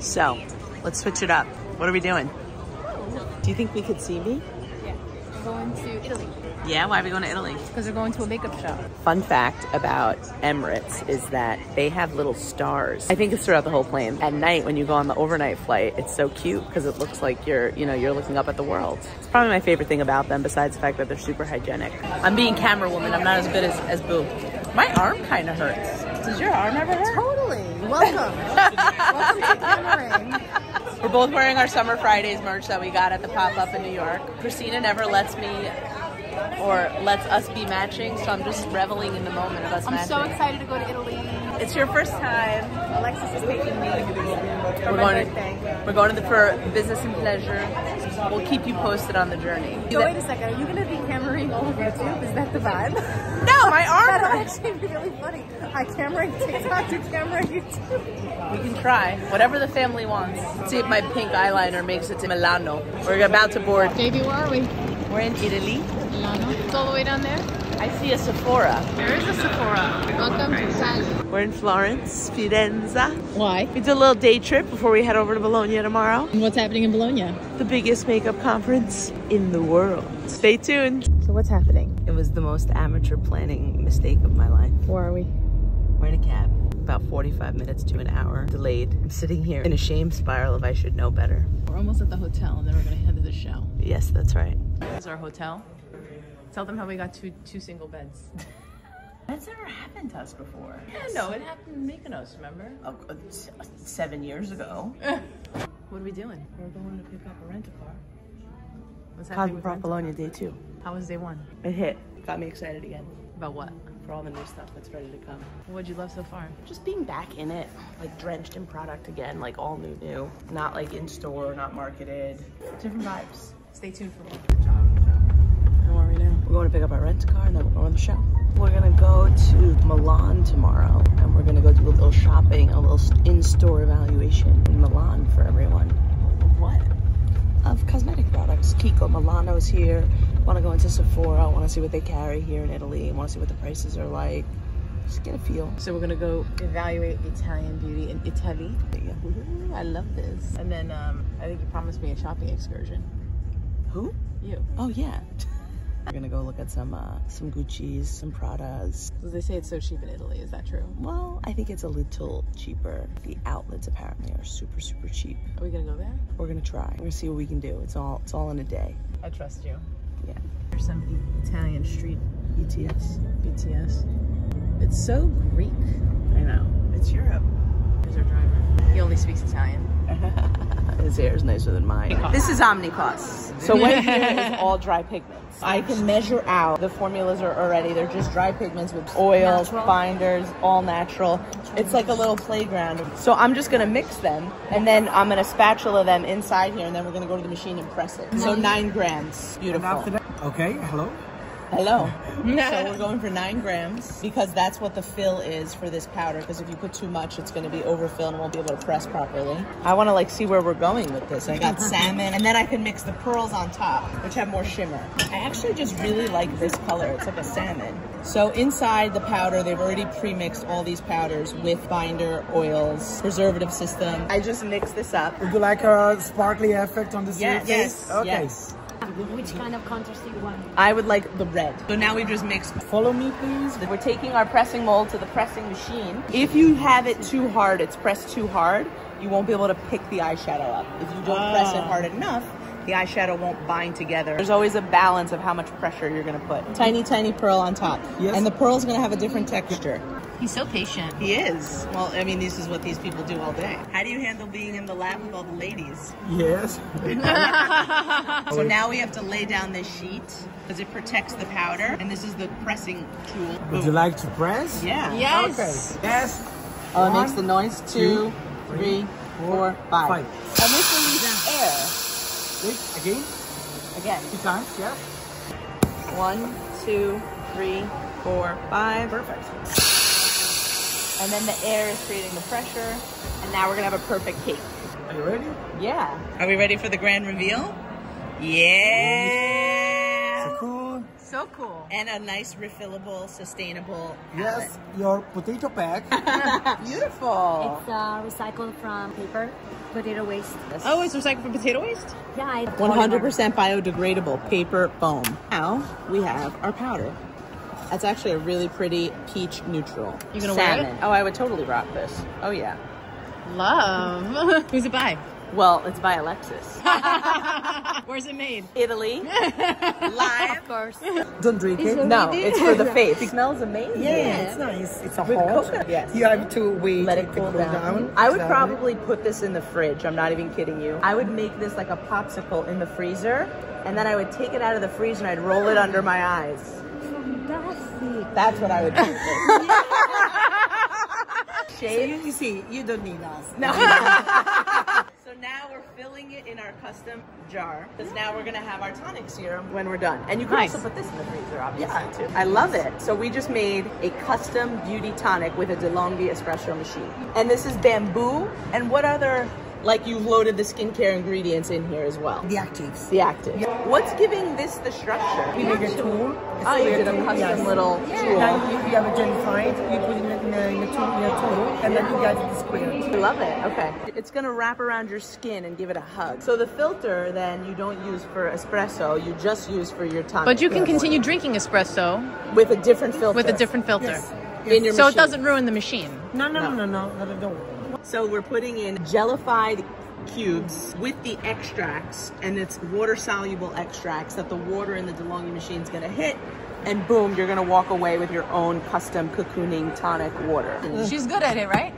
So, let's switch it up. What are we doing? Do you think we could see me? Yeah, we're going to Italy. Yeah, why are we going to Italy? Because we're going to a makeup shop. Fun fact about Emirates is that they have little stars. I think it's throughout the whole plane. At night, when you go on the overnight flight, it's so cute because it looks like you're looking up at the world. It's probably my favorite thing about them, besides the fact that they're super hygienic. I'm being camera woman. I'm not as good as Boo. My arm kind of hurts. Does your arm ever hurt? Totally. Welcome. Welcome to Cameron. We're both wearing our Summer Fridays merch that we got at the pop-up in New York. Christina never lets me or lets us be matching, so I'm just reveling in the moment of us matching. I'm so excited to go to Italy. It's your first time. Alexis is taking me for We're my birthday. We're going for business and pleasure. We'll keep you posted on the journey. So wait a second, are you going to be cameraing all of YouTube? Is that the vibe? No, my arm That'll hurts. actually be really funny. I camera TikTok, you camera YouTube. We can try. Whatever the family wants. Let's see if my pink eyeliner makes it to Milano. We're about to board. JB, where are we? We're in Italy. Milano. It's all the way down there? I see a Sephora. There is a Sephora. Welcome to Italy. We're in Florence, Firenze. Why? We did a little day trip before we head over to Bologna tomorrow. And what's happening in Bologna? The biggest makeup conference in the world. Stay tuned. So what's happening? It was the most amateur planning mistake of my life. Where are we? We're in a cab. About 45 minutes to an hour delayed. I'm sitting here in a shame spiral of I should know better. We're almost at the hotel and then we're going to head to the show. Yes, that's right. This is our hotel. Tell them how we got two single beds. That's never happened to us before. Yeah, no, it happened in Mykonos, remember? 7 years ago. What are we doing? We're going to pick up a rent-a-car. What's Cosmo happening with brought Bologna day 2. How was day 1? It hit. Got me excited again About what? for all the new stuff that's ready to come. What'd you love so far? Just being back in it, like drenched in product again, like all new. Not like in store, not marketed. Different vibes. Stay tuned for more. How are we now? We're going to pick up our rent-a-car and then we're going to the show. We're gonna go to Milan tomorrow and we're gonna go do a little shopping, a little in-store evaluation in Milan for everyone. What? Of cosmetic products. Kiko Milano's here. Wanna go into Sephora, wanna see what they carry here in Italy, wanna see what the prices are like. Just get a feel. So we're gonna go evaluate Italian beauty in Italy. Ooh, I love this. And then I think you promised me a shopping excursion. Who? You. Oh yeah. We're gonna go look at some Gucci's, some Pradas. They say it's so cheap in Italy, is that true? Well, I think it's a little cheaper. The outlets apparently are super cheap. Are we gonna go there? We're gonna try. We're gonna see what we can do. It's all in a day. I trust you. Yeah. There's some Italian street BTS. BTS. It's so Greek. I know. It's Europe. Here's our driver. He only speaks Italian. His hair is nicer than mine. This is Omnicos. So what here is all dry pigments. I can measure out. The formulas are already, they're just dry pigments with oils, binders, all natural. It's like a little playground. So I'm just gonna mix them and then I'm gonna spatula them inside here and then we're gonna go to the machine and press it. So 9 grams. Beautiful. Okay, hello. Hello. So we're going for 9 grams because that's what the fill is for this powder, because if you put too much, it's going to be overfilled and won't be able to press properly. I want to like see where we're going with this. I got salmon and then I can mix the pearls on top, which have more shimmer. I actually just really like this color. It's like a salmon. So inside the powder, they've already pre-mixed all these powders with binder, oils, preservative system. I just mix this up. Would you like a sparkly effect on the surface? Yes. Okay. Yes. Which kind of contrast do you want? I would like the red. So now we just mix. Follow me, please. We're taking our pressing mold to the pressing machine. If you have it too hard, it's pressed too hard, you won't be able to pick the eyeshadow up. If you don't press it hard enough, the eyeshadow won't bind together. There's always a balance of how much pressure you're gonna put. Tiny pearl on top. Yes. And the pearl's gonna have a different texture. He's so patient. He is. Well, I mean, this is what these people do all day. How do you handle being in the lab with all the ladies? Yes. So now we have to lay down this sheet because it protects the powder. And this is the pressing tool. Would you like to press? Yeah. Yes. Okay. Yes. Oh, it One, makes the noise. 2, 3, 4, 5. And this releases air. Wait, again? Again. 2 times, yes. 1, 2, 3, 4, 5. Perfect. And then the air is creating the pressure. And now we're gonna have a perfect cake. Are you ready? Yeah. Are we ready for the grand reveal? Yeah. So cool. so cool. And a nice refillable, sustainable Yes, your potato pack. palette. Beautiful. It's recycled from paper, potato waste. Oh, it's recycled from potato waste? Yeah, it's 100% biodegradable paper foam. Now we have our powder. That's actually a really pretty peach neutral. You gonna salmon. wear it? Oh, I would totally rock this. Oh yeah. Love. Who's it by? Well, it's by Alexis. Where's it made? Italy. Live. Of course. Don't drink it. No, it's for the face. It smells amazing. Yeah, it's nice. It's a With hot. coconut. Yes. You have to wait. Let it cool down. I would probably put this in the fridge. I'm not even kidding you. I would make this like a popsicle in the freezer, and then I would take it out of the freezer and I'd roll it under my eyes. Fantastic. That's what I would do. Shade. You see, you don't need us. No. So now we're filling it in our custom jar because now we're gonna have our tonic serum when we're done. And you can Nice. also put this in the freezer, obviously, too. I love it. So we just made a custom beauty tonic with a DeLonghi espresso machine. And this is bamboo. And what other, like you've loaded the skincare ingredients in here as well. The actives. The active. What's giving this the structure? We made a tool. Oh, you did a custom little tool. Now you have a jellified, you put it in a tool, and then you get it squared. I love it. Okay. It's going to wrap around your skin and give it a hug. So the filter then you don't use for espresso, you just use for your tonic. But you can continue drinking espresso with a different filter. with a different filter. Yes. in your So machine. it doesn't ruin the machine. No, not at all. So we're putting in jellified cubes with the extracts, and it's water-soluble extracts that the water in the DeLonghi machine is going to hit, and boom, you're going to walk away with your own custom cocooning tonic water. She's good at it, right?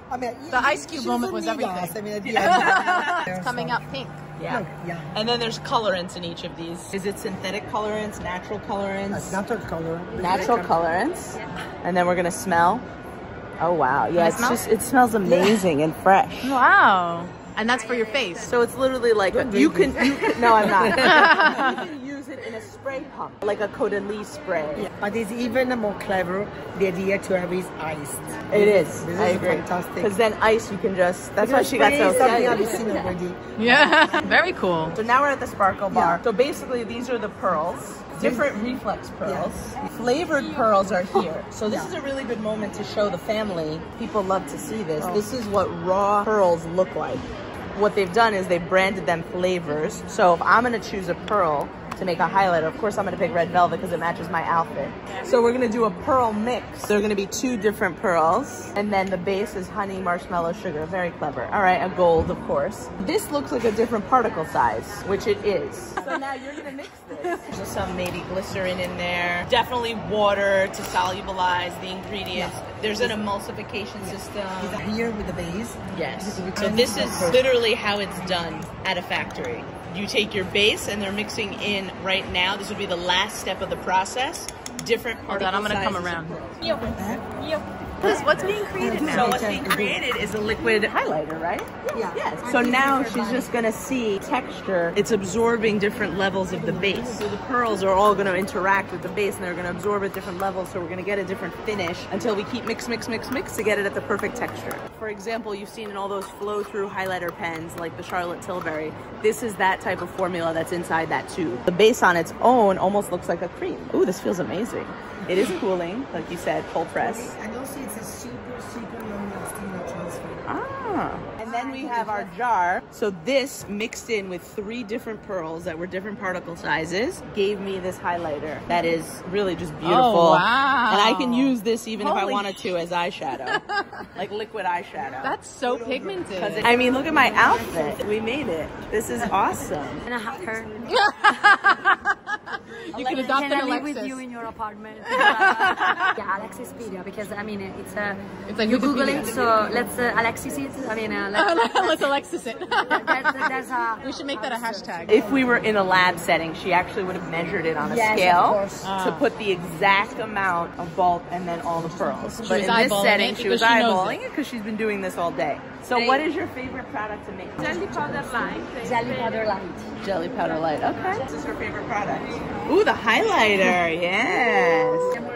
I mean, The ice cube moment was everything. I mean, at the end, It's coming up pink. Yeah. Yeah. And then there's colorants in each of these. Is it synthetic colorants, natural colorants? That's natural color. Natural colorants. And then we're going to smell. Oh, wow. Yeah, Can I it's smell? just, it smells amazing and fresh. Wow. And that's for your face. So it's literally like, you can, no, I'm not. You can use it in a spray pump, like a Caudalie spray. Yeah. But it's even more clever, the idea to have is iced. It is. This I is agree. fantastic. Because then ice, you can just, that's why she got so something I've excited. seen already. Yeah. Very cool. So now we're at the sparkle bar. Yeah. So basically these are the pearls, different reflex pearls. Flavored pearls are here. So this is a really good moment to show the family. People love to see this. This is what raw pearls look like. What they've done is they've branded them flavors. So if I'm gonna choose a pearl to make a highlighter, of course I'm gonna pick red velvet because it matches my outfit. So we're gonna do a pearl mix. There are gonna be 2 different pearls, and then the base is honey, marshmallow, sugar. Very clever. All right, a gold, of course. This looks like a different particle size, which it is. So now you're gonna mix this. There's some maybe glycerin in there. Definitely water to solubilize the ingredients. There's an emulsification system. Here with the base. Yes. So this is literally how it's done at a factory. You take your base and they're mixing in right now. This would be the last step of the process. Different Hold particle on, I'm gonna come sizes around. of pearl. What's being created So now? what's being created is a liquid highlighter, right? Yeah. Yes. So now she's just gonna see texture. It's absorbing different levels of the base. So the pearls are all gonna interact with the base and they're gonna absorb at different levels. So we're gonna get a different finish until we keep mix to get it at the perfect texture. For example, you've seen in all those flow-through highlighter pens like the Charlotte Tilbury. This is that type of formula that's inside that tube. The base on its own almost looks like a cream. Ooh, this feels amazing. It is cooling, like you said, cold press. And also it's a super long-lasting transfer. Ah. And then we have our jar. So this mixed in with 3 different pearls that were different particle sizes gave me this highlighter that is really just beautiful. Oh, wow. And I can use this even if I Holy wanted to as eyeshadow, like liquid eyeshadow. That's so pigmented. I mean, look at my outfit. We made it. This is awesome. And I have her. You could adopt Can an I live Alexis. with you in your apartment? Yeah, Alexis video, because I mean it's like you Google Wikipedia. it, so let's Alexis it. I mean Let's Alexis it. there's a. We should make that a hashtag. If we were in a lab setting, she actually would have measured it on a scale to put the exact amount of bulk and then all the pearls. But was in this eyeballing setting, it she was because she knows eyeballing it because she's been doing this all day. So what is your favorite product to make? Jelly powder light. Jelly powder light. Okay. This is her favorite product. Ooh, the highlighter. Yes.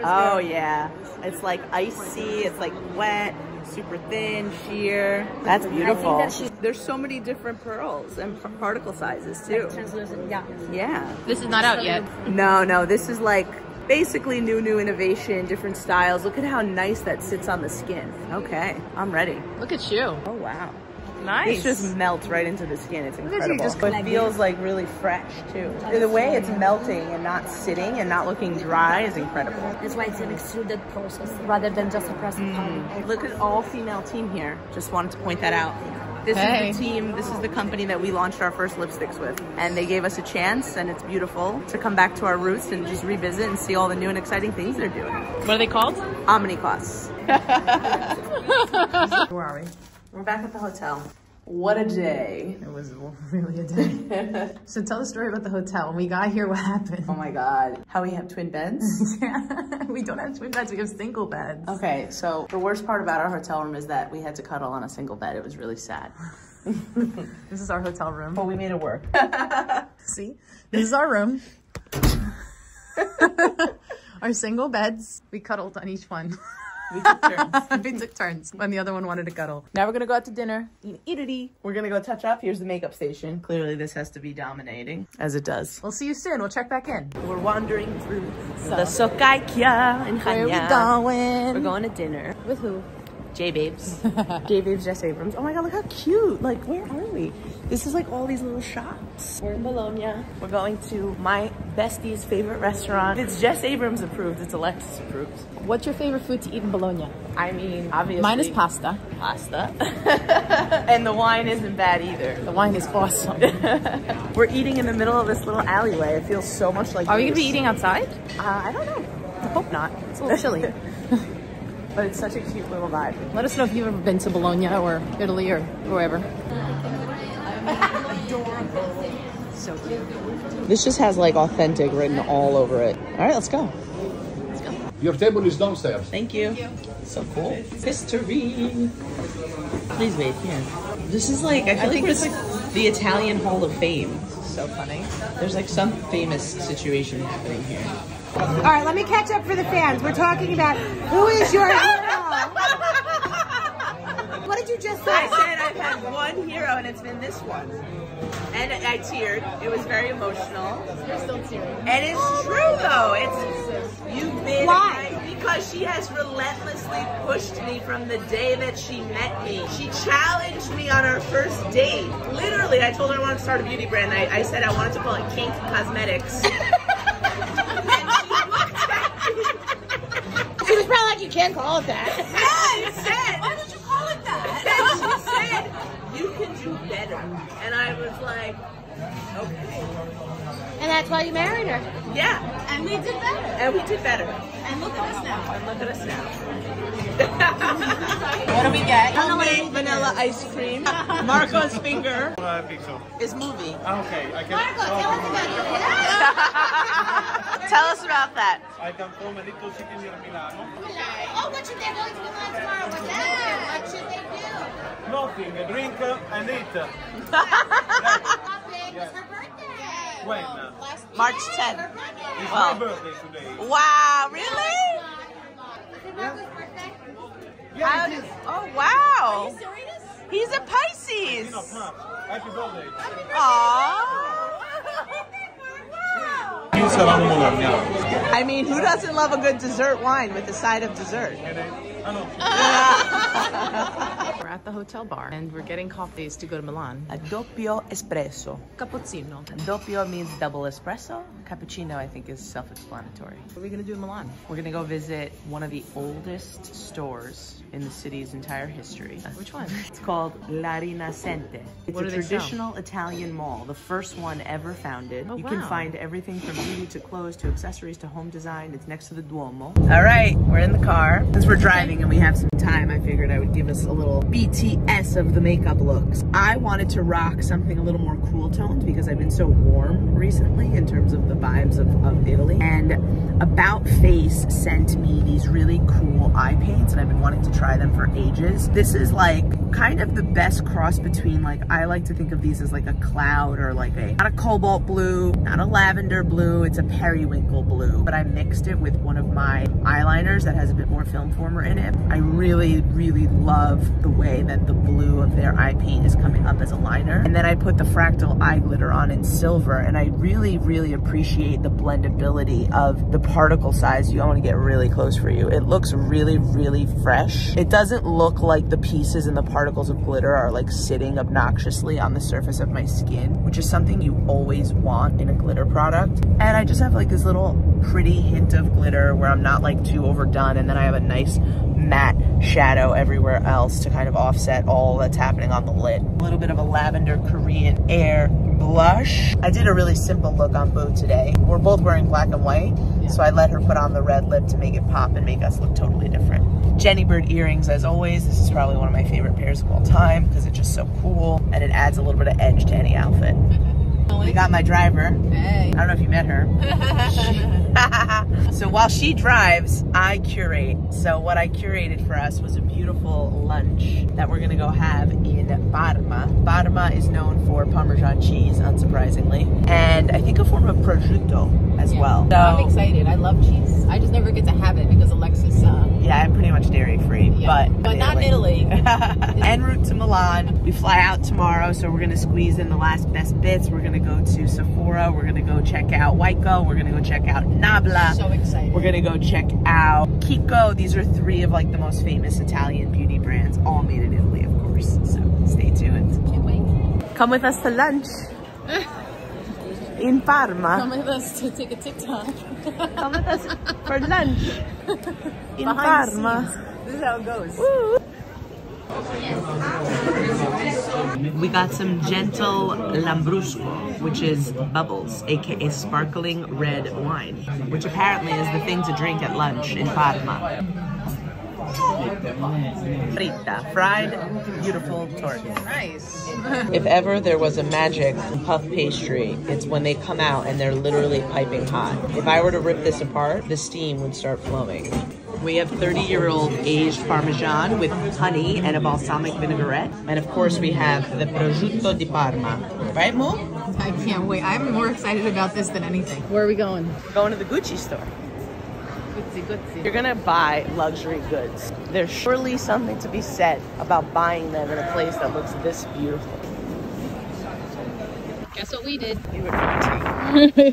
Oh, yeah. It's like icy. It's like wet. super thin, sheer. That's beautiful. I think that There's so many different pearls and particle sizes too. translucent, yeah. Yeah. This is not out yet. No, this is like basically new innovation, different styles. Look at how nice that sits on the skin. Okay, I'm ready. Look at you. Oh wow. Nice. It just melts right into the skin. It's at you, incredible. just It feels like really fresh too. The way it's melting and not sitting and not looking dry is incredible. That's why it's an extruded process rather than just a pressed powder. Look at all female team here. Just wanted to point that out. This is the team, this is the company that we launched our first lipsticks with. And they gave us a chance, and it's beautiful to come back to our roots and just revisit and see all the new and exciting things they're doing. What are they called? Omniclass. Where are we? We're back at the hotel. What a day. It was really a day. So tell the story about the hotel. When we got here, what happened? Oh my God. How we have twin beds? Yeah, we don't have twin beds, we have single beds. Okay, so the worst part about our hotel room is that we had to cuddle on a single bed. It was really sad. This is our hotel room. But we made it work. See? This is our room. Our single beds. We cuddled on each one. We took turns. We took turns when the other one wanted to cuddle. Now we're gonna go out to dinner. We're gonna go touch up. Here's the makeup station. Clearly this has to be dominating, as it does. We'll see you soon. We'll check back in. We're wandering through the Sokaikia in Where are we Chania. going? We're going to dinner. With who? J-Babes. J-Babes, Jess Abrams. Oh my God, look how cute. Like, where are we? This is like all these little shops. We're in Bologna. We're going to my bestie's favorite restaurant. It's Jess Abrams approved. It's Alexis approved. What's your favorite food to eat in Bologna? I mean, obviously. Mine is pasta. Pasta. And the wine isn't bad either. The wine is awesome. We're eating in the middle of this little alleyway. It feels so much like Are we gonna be Greece. eating outside? I don't know. I hope not. It's a little chilly. But it's such a cute little vibe. Let us know if you've ever been to Bologna or Italy or wherever. Adorable. So cute. This just has like authentic written all over it. All right, let's go. Your table is downstairs. Thank you. So cool. History. Please wait here. This is like, I think it's like the Italian Hall of Fame. So funny. There's like some famous situation happening here. All right, let me catch up for the fans. We're talking about who is your hero? What did you just say? I said I've had one hero and it's been this one. And I teared. It was very emotional. You're still tearing. And it's true though. It's you've been because she has relentlessly pushed me from the day that she met me. She challenged me on our first date. Literally, I told her I wanted to start a beauty brand. I said I wanted to call it Kink Cosmetics. She was probably like, you can't call it that. Yeah, it said. Why did you call it that? And she said, you can do better. And I was like, okay. And that's why you married her. Yeah. And we did better. And we did better. And look at us now. And look at us now. What do we get? Homemade vanilla ice cream. Marco's finger is movie. Okay, I can. Marco, tell us about your Tell us about that. I come from a little city near Milano. Oh, what should they going to Milan tomorrow? What should they do? Nothing, a drink and eat. How big was her birthday? When? March 10th. It's Well. my birthday today. Wow, really? Is it Marco's birthday? How did, oh, wow. Are you serious? He's a Pisces. No, no. Happy birthday. Aww. I mean, who doesn't love a good dessert wine with a side of dessert? We're at the hotel bar and we're getting coffees to go to Milan. A doppio espresso. Cappuccino. Doppio means double espresso. Cappuccino, I think, is self-explanatory. What are we gonna do in Milan? We're gonna go visit one of the oldest stores in the city's entire history. Which one? It's called La Rinascente. It's What a do they sell? traditional Italian mall, the first one ever founded. Oh, You can wow. find everything from beauty to clothes to accessories to home design. It's next to the Duomo. All right, we're in the car. Since we're driving and we have some time, I figured I would give us a little BTS of the makeup looks. I wanted to rock something a little more cool toned because I've been so warm recently in terms of the vibes of Italy. And About Face sent me these really cool eye paints and I've been wanting to try them for ages. This is like kind of the best cross between, like, I like to think of these as like a cloud or like not a cobalt blue, not a lavender blue, it's a periwinkle blue. But I mixed it with one of my eyeliners that has a bit more film former in nib. I really, really love the way that the blue of their eye paint is coming up as a liner. And then I put the fractal eye glitter on in silver, and I really, really appreciate the blendability of the particle size. I want to get really close for you. It looks really, really fresh. It doesn't look like the pieces and the particles of glitter are like sitting obnoxiously on the surface of my skin, which is something you always want in a glitter product. And I just have like this little pretty hint of glitter where I'm not like too overdone, and then I have a nice matte shadow everywhere else to kind of offset all that's happening on the lid. A little bit of a lavender Korean air blush. I did a really simple look on Boo today. We're both wearing black and white, so I let her put on the red lip to make it pop and make us look totally different. Jenny Bird earrings, as always. This is probably one of my favorite pairs of all time because it's just so cool and it adds a little bit of edge to any outfit. We got my driver. Hey. I don't know if you met her. So while she drives, I curate. So what I curated for us was a beautiful lunch that we're gonna go have in Parma. Parma is known for Parmesan cheese, unsurprisingly, and I think a form of prosciutto as well. So I'm excited. I love cheese. I just never get to have it because Alexis. Yeah, I'm pretty much dairy free, but not in Italy. En route to Milan. We fly out tomorrow, so we're gonna squeeze in the last best bits. We're gonna go to Sephora. We're gonna go check out Waiko. We're gonna go check out Nabla. So excited. We're gonna go check out Kiko. These are 3 of like the most famous Italian beauty brands, all made in Italy, of course. So stay tuned. Can't wait. Come with us to lunch in Parma. Come with us to take a TikTok. Come with us for lunch in Parma. This is how it goes. Woo. We got some gentle Lambrusco, which is bubbles, aka sparkling red wine, which apparently is the thing to drink at lunch in Parma. Fritta, fried, beautiful torta. Nice. If ever there was a magic puff pastry, it's when they come out and they're literally piping hot. If I were to rip this apart, the steam would start flowing. We have 30-year-old aged Parmesan with honey and a balsamic vinaigrette. And of course we have the prosciutto di Parma. Right, Mo? I can't wait. I'm more excited about this than anything. Where are we going? We're going to the Gucci store. Gucci. You're gonna buy luxury goods. There's surely something to be said about buying them in a place that looks this beautiful. Guess what we did? You were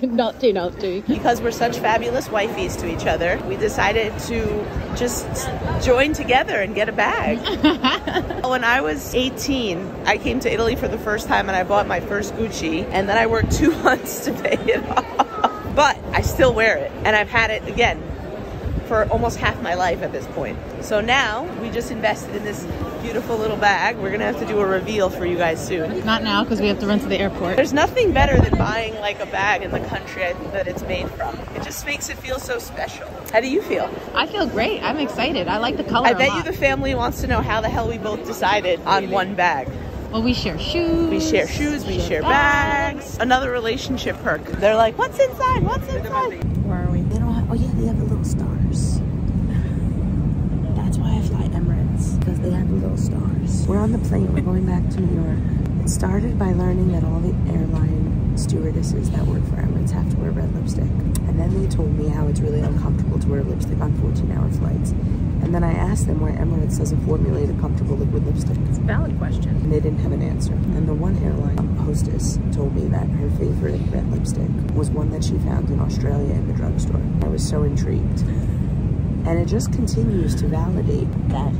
Not too. Because we're such fabulous wifeys to each other, we decided to just join together and get a bag. When I was 18, I came to Italy for the first time and I bought my first Gucci, and then I worked 2 months to pay it off. But I still wear it, and I've had it again for almost half my life at this point. So now we just invested in this beautiful little bag. We're gonna have to do a reveal for you guys soon. Not now, because we have to run to the airport. There's nothing better than buying like a bag in the country that it's made from. It just makes it feel so special. How do you feel? I feel great. I'm excited. I like the color I bet you the family wants to know how the hell we both decided on one bag. Well, we share shoes. We share shoes, we share bags. Another relationship perk. They're like, what's inside? What's inside? Where are we? They don't have, oh yeah, they have the little stars. That's why I fly Emirates, because they have the little stars. We're on the plane, we're going back to New York. It started by learning that all the airline stewardesses that work for Emirates have to wear red lipstick. And then they told me how it's really uncomfortable to wear lipstick on 14-hour flights. And then I asked them why Emirates doesn't formulate a comfortable liquid lipstick. It's a valid question. And they didn't have an answer. And the one airline hostess told me that her favorite red lipstick was one that she found in Australia in the drugstore. I was so intrigued. And it just continues to validate that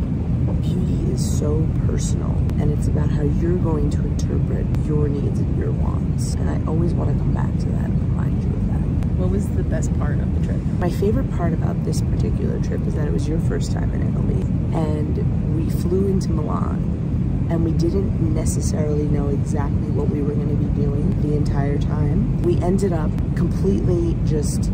beauty is so personal. And it's about how you're going to interpret your needs and your wants. And I always want to come back to that and remind you of that. What was the best part of the trip? My favorite part about this particular trip is that it was your first time in Italy, and we flew into Milan, and we didn't necessarily know exactly what we were going to be doing the entire time. We ended up completely just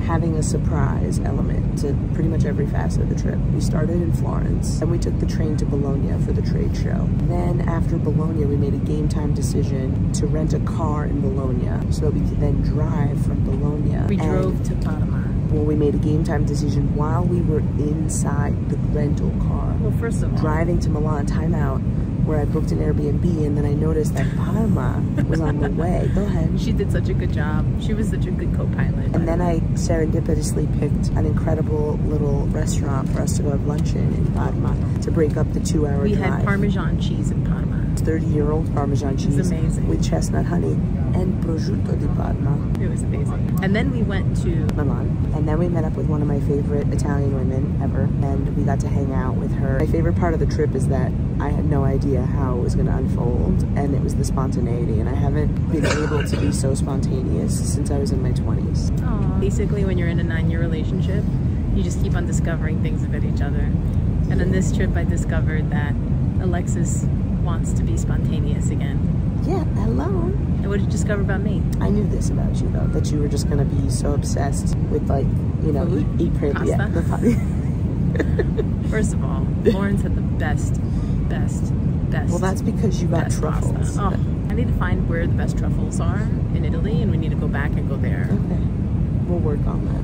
having a surprise element to pretty much every facet of the trip. We started in Florence, and we took the train to Bologna for the trade show. Then after Bologna, we made a game time decision to rent a car in Bologna so that we could then drive from Bologna. We drove to Parma. Well, we made a game time decision while we were inside the rental car. Well, first of all, driving to Milan, time out. where I booked an Airbnb, and then I noticed that Parma was on the way. Go ahead. She did such a good job. She was such a good co-pilot. And then I serendipitously picked an incredible little restaurant for us to go have lunch in Parma to break up the 2-hour drive. We had Parmesan cheese in Parma. 30-year-old Parmesan cheese. It was amazing. With chestnut honey and prosciutto di Parma. It was amazing. And then we went to Milan. And then we met up with one of my favorite Italian women ever, and we got to hang out with her. My favorite part of the trip is that I had no idea how it was going to unfold, and it was the spontaneity, and I haven't been able to be so spontaneous since I was in my 20s. Aww. Basically, when you're in a 9-year relationship, you just keep on discovering things about each other. And on this trip, I discovered that Alexis wants to be spontaneous again. Yeah, hello. And what did you discover about me? I knew this about you, though, that you were just going to be so obsessed with, like, you know, eat Pasta? Yeah, the First of all, Lawrence had the best. Well, that's because you got truffles. Oh, I need to find where the best truffles are in Italy, and we need to go back and go there. Okay. We'll work on that.